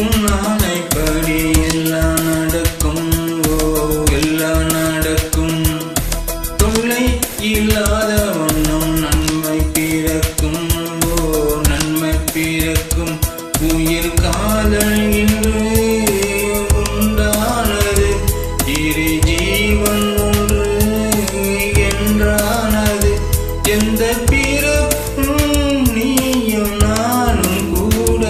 உன்னானைப்படி எல்லாம் நடக்கும். ஓ எல்லாம் நடக்கும். தொல்லை இல்லாத வண்ணம் நன்மை பிறக்கும். ஓ நன்மை பிறக்கும். உயிர் காதல் இன்று உண்டானது. இரு ஜீவன் ஒன்று என்றானது. எந்த பிறப்பும் நீயும் நானும் கூட.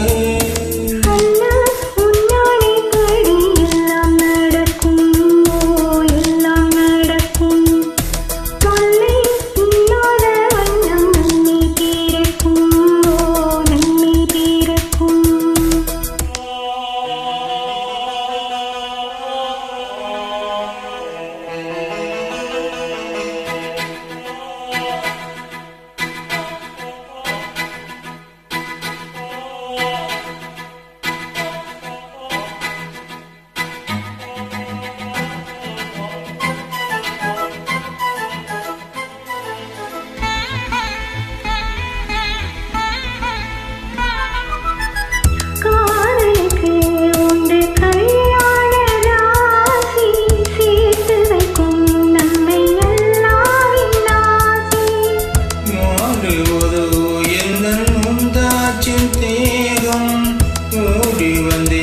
ஓடி வந்தே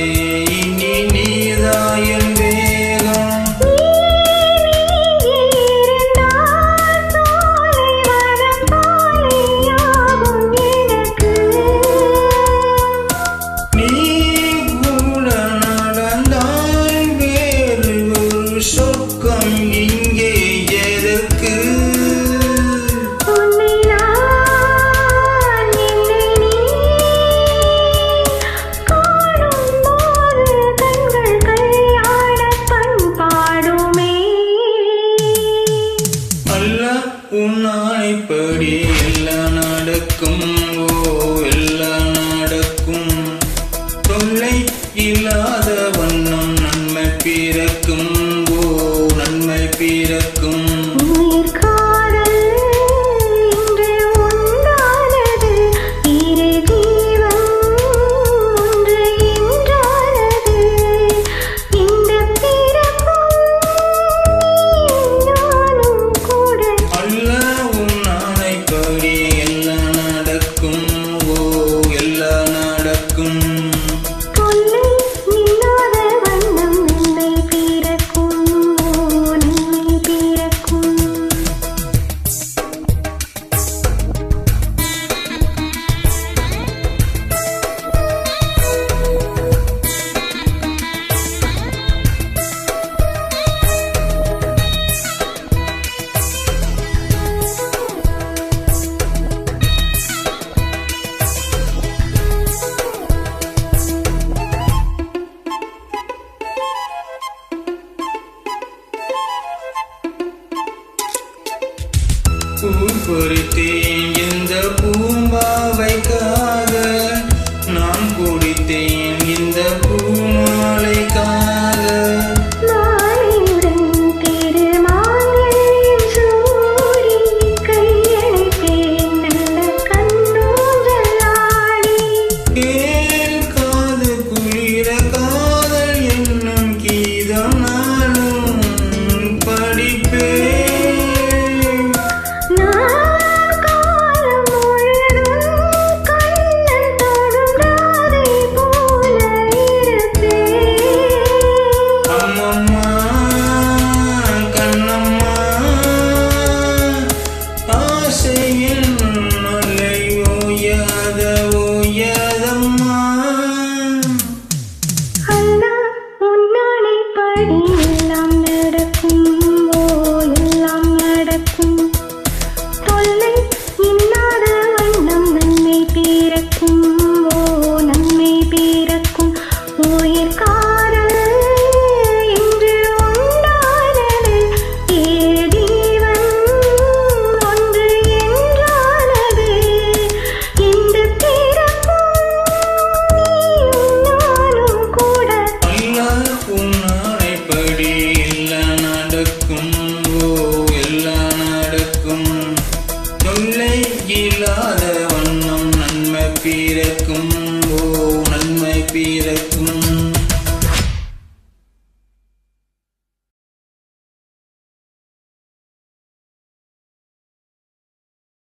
இனி நீதாயன் வேகம். நீ கூட நடந்தால் வேறு ஒரு சொர்க்கம் இங்கே எதற்கு? உன்னானைப்படி எல்லாம் நடக்கும். ஓ எல்லாம் நடக்கும். தொல்லை இல்லாத வண்ணம் நன்மை பிறக்கும். ஓ நன்மை பிறக்கும். பூ பொறித்தேன் இந்த பூம்பாவைக்காக. நான் குடித்தேன் இந்த பூமாலைக்காக. கேட்காது குளிர காதல் என்னும் கீதம் நானும் படிப்பேன். உன்னானைப்படி